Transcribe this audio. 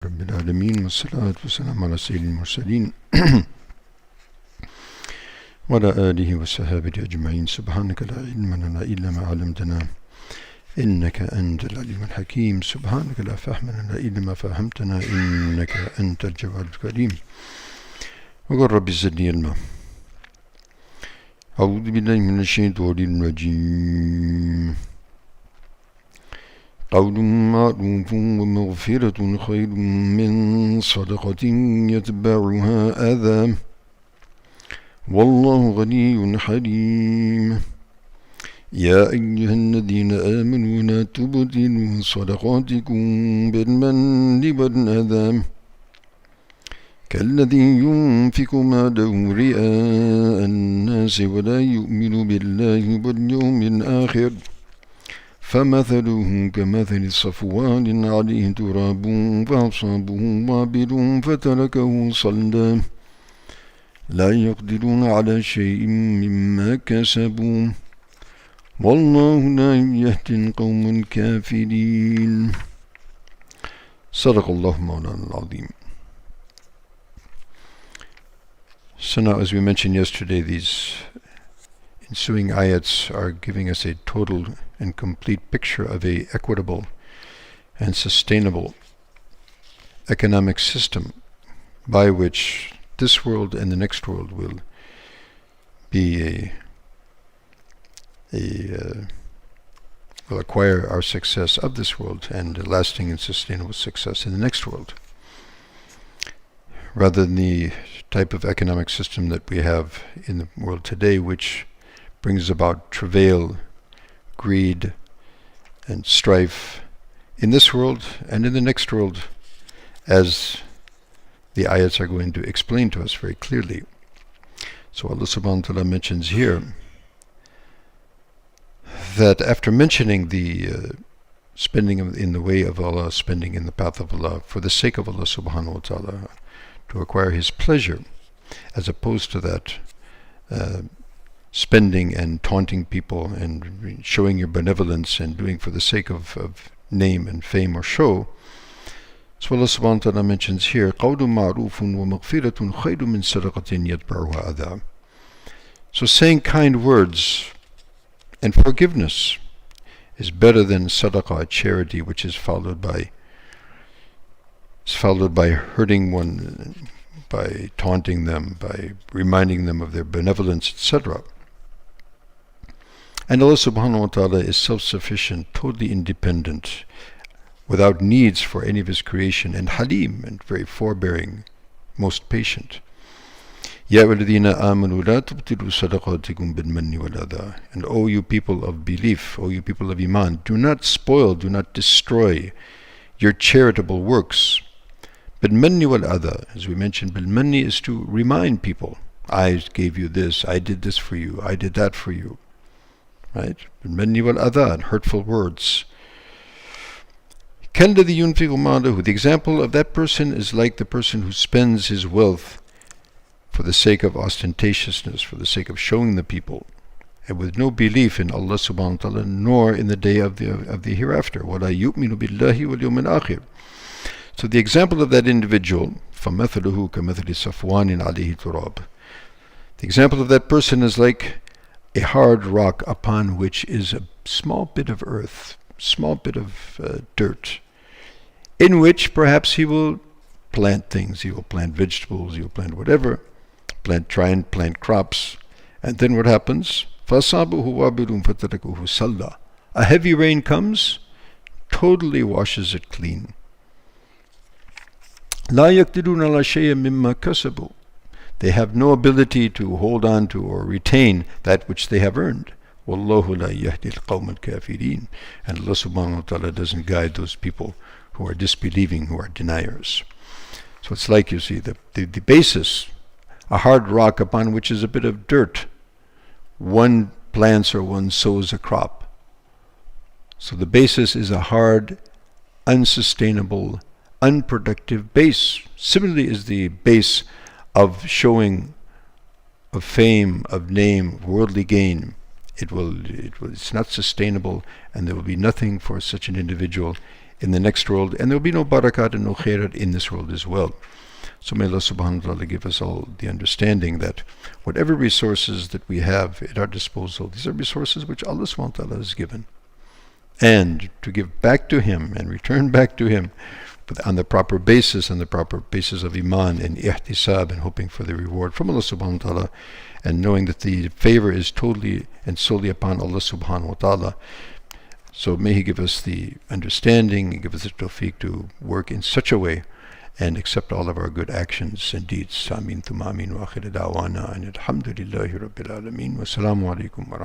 رب العالمين والصلاة والسلام على سيد المرسلين وعلى آله وصحبه أجمعين. سبحانك لا علم لنا إلا ما علمتنا إنك أنت العليم الحكيم. سبحانك لا فهم لنا إلا ما فهمتنا إنك أنت الجواد الكريم. وقل رب زدني علما. أعوذ بالله من الشيطان الرجيم. قول معروف ومغفرة خير من صدقة يتبعها أذى والله غني حليم. يا أيها الذين آمنوا لا تبطلوا صدقاتكم بالمن والأذى كالذي ينفق ماله رئاء الناس ولا يؤمن بالله واليوم الآخر فمثله كمثل صفوان عليه تراب فأصابه وابل فتركه صلدا لا يقدرون على شيء مما كسبوا والله لا يهدي القوم الكافرين. صدق الله مولانا العظيم. So now, as we mentioned yesterday, these ensuing ayats are giving us a total and complete picture of a equitable and sustainable economic system by which this world and the next world will be will acquire our success of this world and lasting and sustainable success in the next world, rather than the type of economic system that we have in the world today, which brings about travail, greed, and strife in this world and in the next world, as the ayats are going to explain to us very clearly. So Allah subhanahu wa ta'ala mentions here that after mentioning the spending in the way of Allah, spending in the path of Allah, for the sake of Allah subhanahu wa ta'ala, to acquire His pleasure, as opposed to that spending and taunting people and showing your benevolence and doing for the sake of name and fame or show. So Allah subhanahu wa ta'ala mentions here, قَوْلٌ مَعْرُوفٌ وَمَغْفِرَةٌ خَيْرٌ مِّن صَدَقَةٍ يَتْبَعُهَا أَذًى. So saying kind words and forgiveness is better than sadaqah, charity, which is followed by hurting one, by taunting them, by reminding them of their benevolence, etc. And Allah subhanahu wa ta'ala is self-sufficient, totally independent, without needs for any of His creation, and halim, and very forbearing, most patient. Ya ayyuhalladhina amanu la tubtilu sadaqatikum bil manni wal adha. And O you people of belief, O you people of iman, do not spoil, do not destroy your charitable works. Bil manni wal adha, as we mentioned, bil manni is to remind people, I gave you this, I did this for you, I did that for you. Right? Bil manni wal adha, and hurtful words. كَالَّذِي يُنْفِقُ مَالَهُ. The example of that person is like the person who spends his wealth for the sake of ostentatiousness, for the sake of showing the people, and with no belief in Allah subhanahu wa ta'ala, nor in the day of the hereafter. وَلَا يُؤْمِنُ بِاللَّهِ وَالْيَوْمِ الْآخِرِ. So the example of that individual, فَمَثَلُهُ كَمَثَلِ صَفْوَانٍ عَلَيْهِ تُرَابٍ. The example of that person is like a hard rock upon which is a small bit of earth, small bit of dirt, in which perhaps he will plant things, he will plant vegetables, he will plant whatever, try and plant crops, and then what happens? فَأَصَابَهُ وَابِلٌ فَتَرَكَهُ صَلَّى. A heavy rain comes, totally washes it clean. لَا يَقْدِرُونَ عَلَى شَيْءٍ مِّمَّا كَسَبُوا. They have no ability to hold on to or retain that which they have earned. وَاللَّهُ لَا يَهْدِي الْقَوْمَ الْكَافِرِينَ. And Allah subhanahu wa ta'ala doesn't guide those people who are disbelieving, who are deniers. So it's like, you see, the basis, a hard rock upon which is a bit of dirt. One plants or one sows a crop. So the basis is a hard, unsustainable, unproductive base. Similarly is the base of showing, of fame, of name, worldly gain. It's not sustainable, and there will be nothing for such an individual in the next world, and there will be no barakat and no khairat in this world as well. So may Allah subhanahu wa ta'ala give us all the understanding that whatever resources that we have at our disposal, these are resources which Allah subhanahu wa ta'ala has given. And to give back to Him and return back to Him on the proper basis, of iman and ihtisab, and hoping for the reward from Allah subhanahu wa ta'ala, and knowing that the favor is totally and solely upon Allah subhanahu wa ta'ala. So may He give us the understanding and give us the tawfiq to work in such a way and accept all of our good actions and deeds. Ameen thumma ameen wa akhir da'wana and alhamdulillahi rabbil alameen wa salaamu alaykum wa